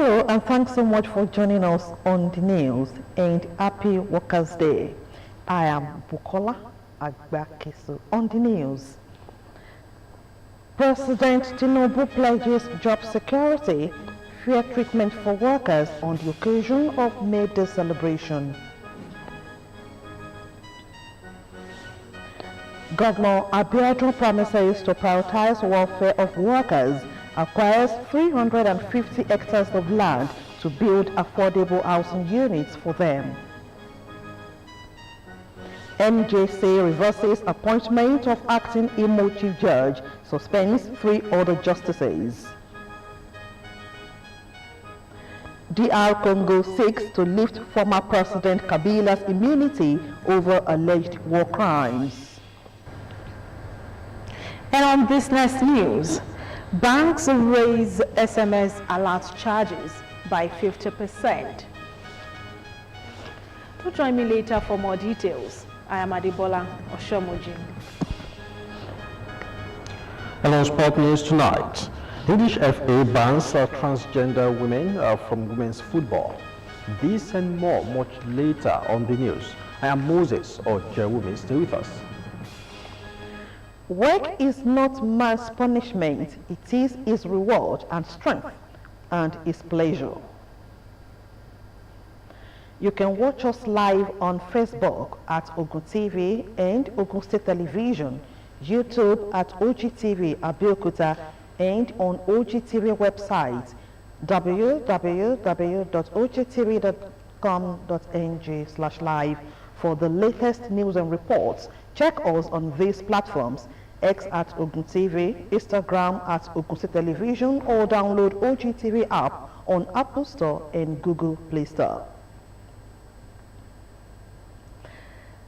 Hello and thanks so much for joining us on the news and happy Workers' Day. I am Bukola Agbakesu on the news. President Tinubu pledges job security, fair treatment for workers on the occasion of May Day celebration. Governor Abiodun promises to prioritize welfare of workers, acquires 350 hectares of land to build affordable housing units for them. MJC reverses appointment of acting Imo Chief Judge, suspends 3 other justices. DR Congo seeks to lift former President Kabila's immunity over alleged war crimes. And on business news, banks raise SMS alert charges by 50%. Do join me later for more details. I am Adibola Oshomoji. And on sport news tonight, English FA bans transgender women from women's football. This and more much later on the news. I am Moses Ojewumi. Stay with us. Work is not man's punishment, it is his reward and strength and his pleasure. You can watch us live on Facebook at Ogtv and Ogun State Television, YouTube at Ogtv Abeokuta, and on Ogtv website www.ogtv.com.ng/live for the latest news and reports. Check us on these platforms: X at Ogun TV, Instagram at Ogun State Television, or download Ogtv app on Apple Store and Google Play Store.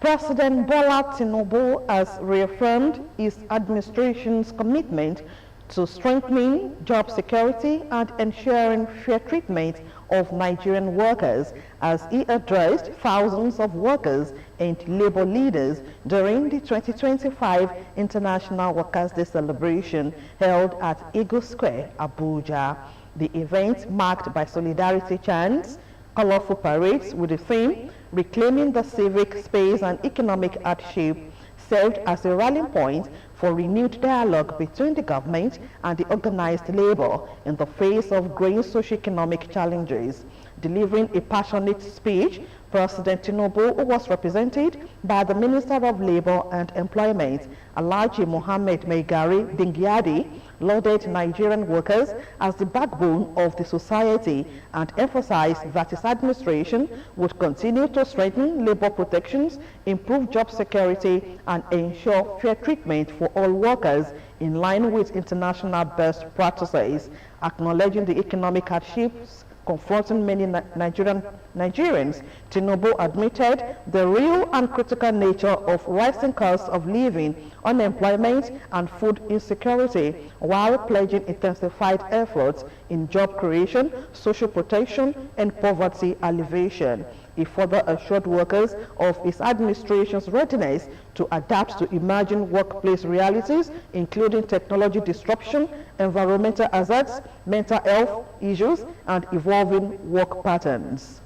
President Bola Tinubu has reaffirmed his administration's commitment to strengthening job security and ensuring fair treatment of Nigerian workers as he addressed thousands of workers and labor leaders during the 2025 International Workers' Day celebration held at Eagle Square, Abuja. The event marked by solidarity chants, colorful parades with the theme "Reclaiming the Civic Space and Economic Hardship," served as a rallying point for renewed dialogue between the government and the organized labor in the face of growing socio-economic challenges. Delivering a passionate speech, President Tinubu, who was represented by the Minister of Labor and Employment, Alhaji Mohammed Maigari Dingyadi, lauded Nigerian workers as the backbone of the society and emphasized that his administration would continue to strengthen labor protections, improve job security, and ensure fair treatment for all workers in line with international best practices. Acknowledging the economic hardships confronting many Nigerians, Tinubu admitted the real and critical nature of rising costs of living, unemployment, and food insecurity, while pledging intensified efforts in job creation, social protection, and poverty alleviation. He further assured workers of his administration's readiness to adapt to emerging workplace realities, including technology disruption, environmental hazards, mental health issues, and evolving work patterns.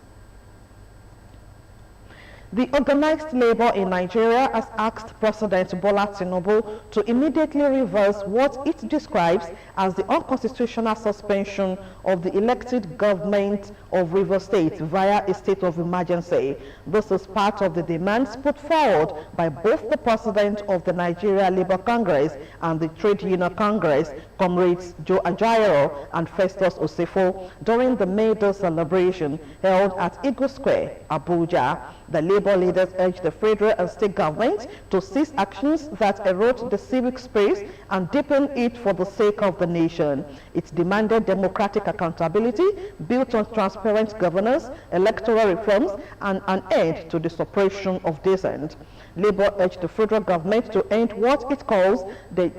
The organized labor in Nigeria has asked President Bola Tinubu to immediately reverse what it describes as the unconstitutional suspension of the elected government of Rivers State via a state of emergency. This is part of the demands put forward by both the President of the Nigeria Labour Congress and the Trade Union Congress, Comrades Joe Ajaero and Festus Osefo, during the May Day celebration held at Eagle Square, Abuja. The labor leaders urged the federal and state governments to cease actions that erode the civic space and deepen it for the sake of the nation. It demanded democratic accountability built on transparent governance, electoral reforms, and an end to the suppression of dissent. Labor urged the federal government to end what it calls the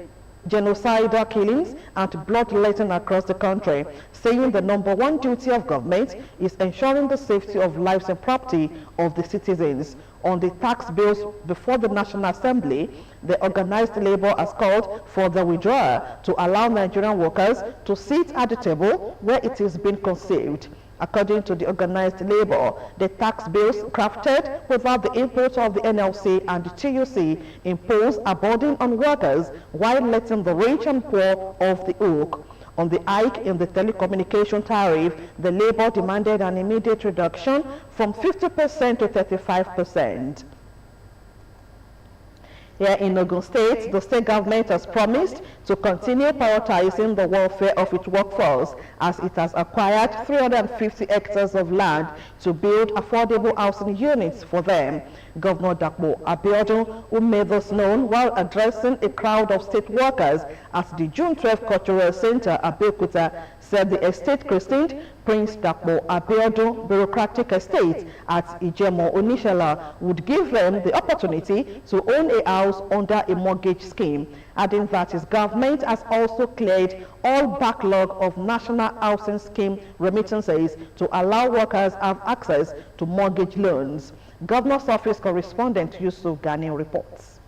genocidal killings and bloodletting across the country, saying the #1 duty of government is ensuring the safety of lives and property of the citizens. on the tax bills before the National Assembly, the organized labor has called for the withdrawal to allow Nigerian workers to sit at the table where it is being conceived. According to the organized labor, the tax bills crafted without the input of the NLC and the TUC impose a burden on workers while letting the rich and poor off the hook. On the hike in the telecommunication tariff, the labor demanded an immediate reduction from 50% to 35%. Here in Ogun State, the state government has promised to continue prioritizing the welfare of its workforce as it has acquired 350 hectares of land to build affordable housing units for them. Governor Dakbo Abiodun, who made this known while addressing a crowd of state workers at the June 12 Cultural Center, Abeokuta, said the estate christened Prince Dakbo Abiodun Bureaucratic Estate at Ijemo Onishala would give them the opportunity to own a house under a mortgage scheme, adding that his government has also cleared all backlog of National Housing Scheme remittances to allow workers have access to mortgage loans. Governor's Office correspondent Yusuf Gani reports.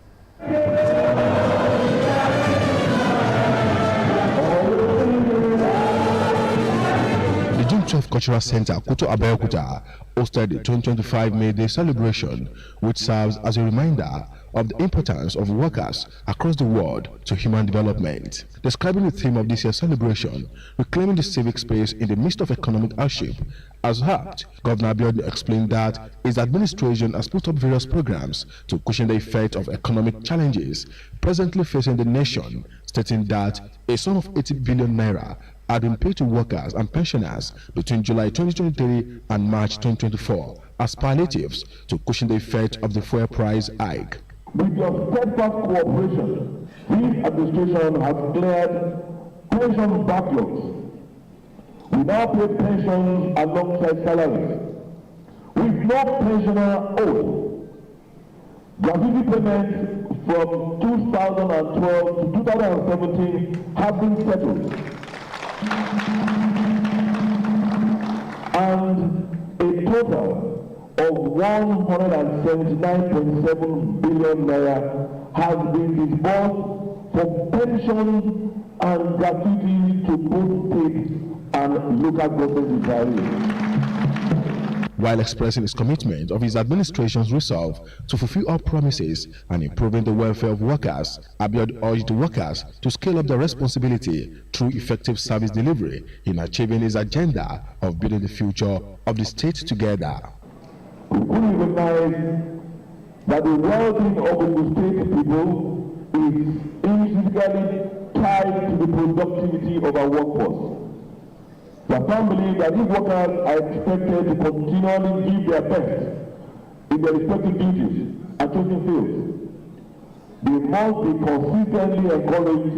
The June 12 Cultural Center, Kuto Abeokuta, hosted the 2025 May Day celebration, which serves as a reminder of the importance of workers across the world to human development. Describing the theme of this year's celebration, reclaiming the civic space in the midst of economic hardship, as helped, Governor Abiodun explained that his administration has put up various programs to cushion the effect of economic challenges presently facing the nation, stating that a sum of 80 billion naira had been paid to workers and pensioners between July 2023 and March 2024 as palliatives to cushion the effect of the fuel price hike. With your steadfast cooperation, this administration has cleared pension backlogs. We now pay pensions alongside salaries, with no pensioner owed. Gratuity payments from 2012 to 2017 have been settled. And a total of 179.7 billion naira has been disbursed for pensions and gratuity to both state and local government retirees. While expressing his commitment of his administration's resolve to fulfill all promises and improving the welfare of workers, Abiodun urged the workers to scale up their responsibility through effective service delivery in achieving his agenda of building the future of the state together. We fully recognize that the well-being of the state people is intrinsically tied to the productivity of our workforce. The family that these workers are expected to continually give their best in their respective duties and chosen fields. They must be consistently encouraged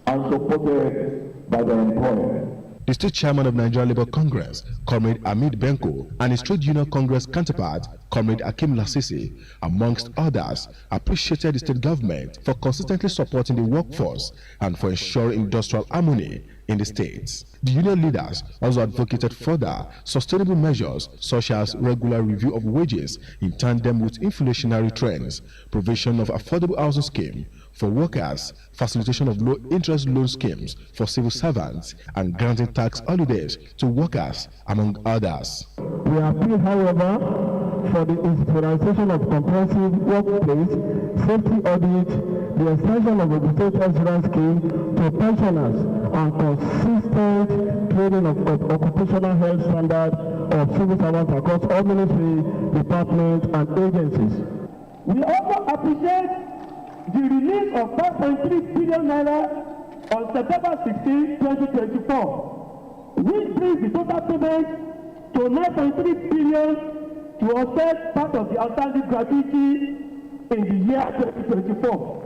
and supported by their employer. The state chairman of Nigeria Labour Congress, Comrade Hamid Benko, and his trade union Congress counterpart, Comrade Hakim Lasisi, amongst others, appreciated the state government for consistently supporting the workforce and for ensuring industrial harmony in the states. The union leaders also advocated further sustainable measures such as regular review of wages in tandem with inflationary trends, provision of affordable housing scheme for workers, facilitation of low-interest loan schemes for civil servants, and granting tax holidays to workers, among others. We appeal, however, for the institutionalization of comprehensive workplace safety audit, the extension of the state insurance scheme to pensioners, and consistent training of occupational health standards of civil servants across all ministry, departments, and agencies. We also appreciate the release of 5.3 billion naira on September 16, 2024, which brings the total payment to 9.3 billion to offset part of the outstanding gratuity in the year 2024.